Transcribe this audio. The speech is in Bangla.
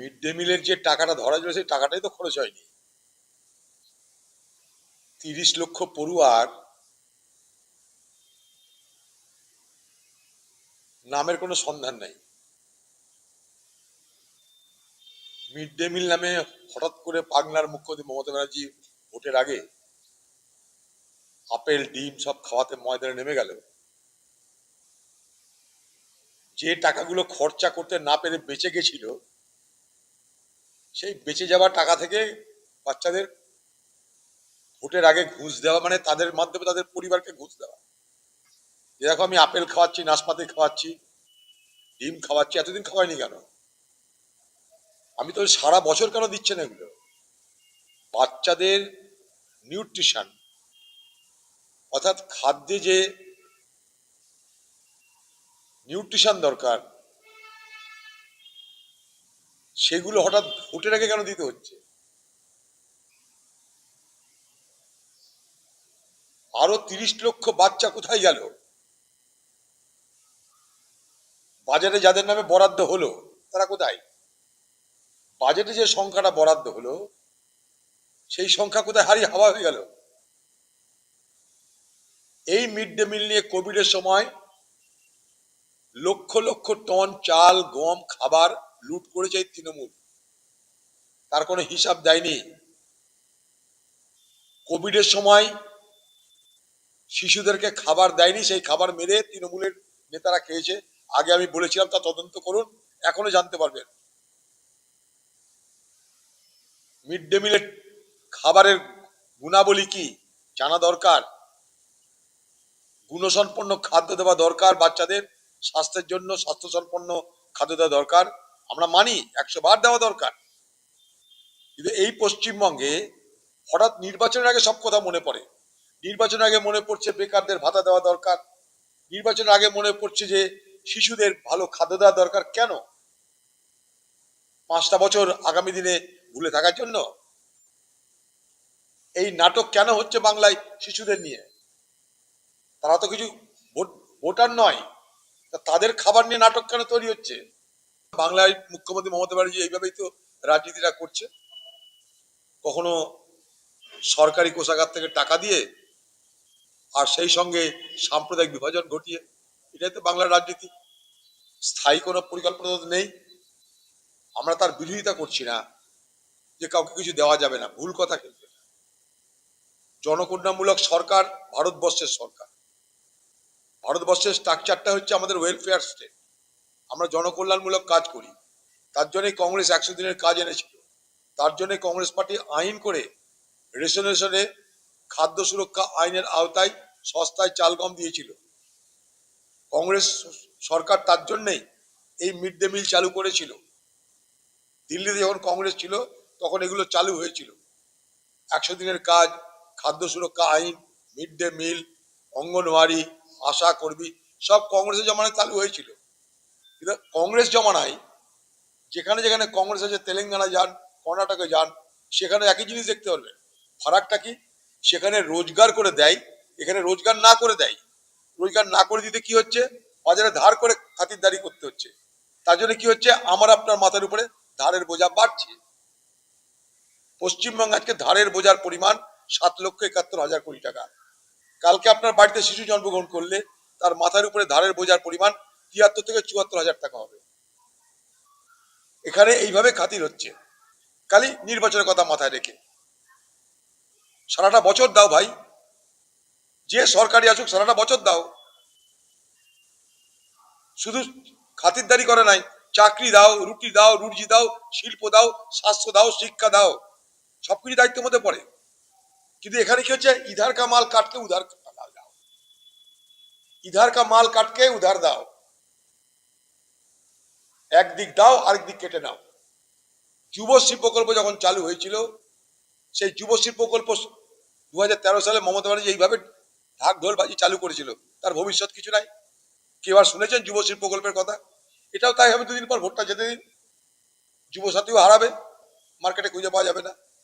মিড ডে মিলের যে টাকাটা ধরা ছিল সেই টাকাটাই তো খরচ হয়নি। 30 লক্ষ পড়ুয়ার নামের কোনো সন্ধান নাই। মিড ডে মিল নামে হঠাৎ করে বাংলার মুখ্যমন্ত্রী মমতা ব্যানার্জি ভোটের আগে আপেল ডিম সব খাওয়াতে ময়দানে নেমে গেল। যে টাকাগুলো খরচা করতে না পেরে বেঁচে গেছিল, সেই বেঁচে যাওয়া টাকা থেকে বাচ্চাদের ভোটের আগে ঘুষ দেওয়া, মানে তাদের মাধ্যমে তাদের পরিবারকে ঘুষ দেওয়া। দেখো আমি আপেল খাওয়াচ্ছি, নাশপাতি খাওয়াচ্ছি, ডিম খাওয়াচ্ছি, এতদিন খাওয়াইনি কেন? আমি তো সারা বছর কেন দিচ্ছেন এগুলো? বাচ্চাদের নিউট্রিশন অর্থাৎ খাদ্যে যে নিউট্রিশন দরকার, সেগুলো হঠাৎ ভোটের আগে কেন দিতে হচ্ছে? আরো 30 লক্ষ বাচ্চা কোথায় গেল? বাজেটে যাদের নামে বরাদ্দ হলো তারা কোথায়? বাজেটে যে সংখ্যাটা বরাদ্দ হলো সেই সংখ্যা কোথায় হারিয়ে হাওয়া হয়ে গেল? এই মিড ডে মিল নিয়ে কোভিডের সময় লক্ষ লক্ষ টন চাল গম খাবার লুট করেছে এই তৃণমূল, তার কোনো হিসাব দেয়নি। কোভিডের সময় শিশুদেরকে খাবার দেয়নি, সেই খাবার মেরে তৃণমূলের নেতারা খেয়েছে। আগে আমি বলেছিলাম, তা তদন্ত করুন, এখনো জানতে পারবেন। মিড ডে মিলের খাবারের গুণাবলী কি জানা দরকার। গুণসম্পন্ন খাদ্য দেওয়া দরকার, বাচ্চাদের স্বাস্থ্যের জন্য স্বাস্থ্যসম্পন্ন খাদ্য দেওয়া দরকার, আমরা মানি, 100 বার দেওয়া দরকার। কিন্তু এই পশ্চিমবঙ্গে হঠাৎ নির্বাচনের আগে সব কথা মনে পড়ে। নির্বাচনের আগে মনে পড়ছে বেকারদের ভাতা দেওয়া দরকার, নির্বাচনের আগে মনে পড়ছে যে শিশুদের ভালো খাদ্য দেওয়া দরকার। কেন? 5টা বছর আগামী দিনে ভুলে থাকার জন্য? এই নাটক কেন হচ্ছে বাংলায় শিশুদের নিয়ে? তারা তো কিছু ভোটার নয়, তাদের খাবার নিয়ে নাটক কেন তৈরি হচ্ছে? বাংলায় মুখ্যমন্ত্রী মমতা ব্যানার্জি এইভাবেই তো রাজনীতিটা করছে, কখনো সরকারি কোষাগার থেকে টাকা দিয়ে, আর সেই সঙ্গে সাম্প্রদায়িক বিভাজন ঘটিয়ে। এটাই তো বাংলার রাজনীতি। স্থায়ী কোনো পরিকল্পনা তো নেই। আমরা তার বিরোধিতা করছি না যে কাউকে কিছু দেওয়া যাবে না, ভুল কথা। কিন্তু জনকল্যাণমূলক সরকার ভারতবর্ষের সরকার, ভারতবর্ষের স্ট্রাকচারটা হচ্ছে আমাদের ওয়েলফেয়ার স্টেট। আমরা জনকল্যাণমূলক কাজ করি। তার জন্যই কংগ্রেস 100 দিনের কাজ এনেছিল। তার জন্য কংগ্রেস পার্টি আইন করে রেশনে খাদ্য সুরক্ষা আইনের আওতায় সস্তায় চাল গম দিয়েছিল। কংগ্রেস সরকার তার জন্যই এই মিড ডে মিল চালু করেছিল। দিল্লিতে যখন কংগ্রেস ছিল তখন এগুলো চালু হয়েছিল। 100 দিনের কাজ, খাদ্য সুরক্ষা আইন, মিড ডে মিল, অঙ্গনওয়াড়ি, আশা কর্মী, সব কংগ্রেসের জমানায় চালু হয়েছিল। কিন্তু কংগ্রেস জমানায় যেখানে যেখানে কংগ্রেস আছে, তেলেঙ্গানা যান, কর্ণাটকে যান, সেখানে একই জিনিস দেখতে পারবেন। ফারাকটা কি? সেখানে রোজগার করে দেয়, এখানে রোজগার না করে দেয়। রোজগার না করে দিতে কি হচ্ছে? বাজারে ধার করে খাতিরদারি করতে হচ্ছে। তার জন্য কি হচ্ছে? আমার আপনার মাথার উপরে ধারের বোঝা বাড়ছে। পশ্চিমবঙ্গে আজকে ধারের বোঝার পরিমাণ 7,71,000 কোটি টাকা। কালকে আপনার বাড়িতে শিশু জন্মগ্রহণ করলে তার মাথার উপরে ধারের বোঝার পরিমাণ 73 থেকে 74,000 টাকা হবে। এখানে এইভাবে খাতির হচ্ছে, খালি নির্বাচনের কথা মাথায় রেখে। সারাটা বছর দাও ভাই, যে সরকারি আসুক সারাটা বছর দাও। শুধু খাতিরদারি করে নাই, চাকরি দাও, রুটি দাও, রুজি দাও, শিল্প দাও, স্বাস্থ্য দাও, শিক্ষা দাও, সবকিছু দায়িত্বের মধ্যে পড়ে। কিন্তু এখানে কি হচ্ছে? ইধার কা মাল কাটকে উধার দাও, ইধার কা মাল কাটকে উধার দাও, একদিক দাও আরেক দিক কেটে নাও। যুবশ্রী প্রকল্প যখন চালু হয়েছিল, সেই যুবশ্রী প্রকল্প 2013 সালে মমতা ব্যানার্জি এইভাবে ঢাক ঢোল বাজি চালু করেছিল। তার ভবিষ্যৎ কিছু নাই। কেউ আর শুনেছেন যুবশ্রী প্রকল্পের কথা? এটাও তাই হবে, 2 দিন পর ভোটটা যেতে দিন, যুবসাথীও হারাবে, মার্কেটে খুঁজে পাওয়া যাবে না।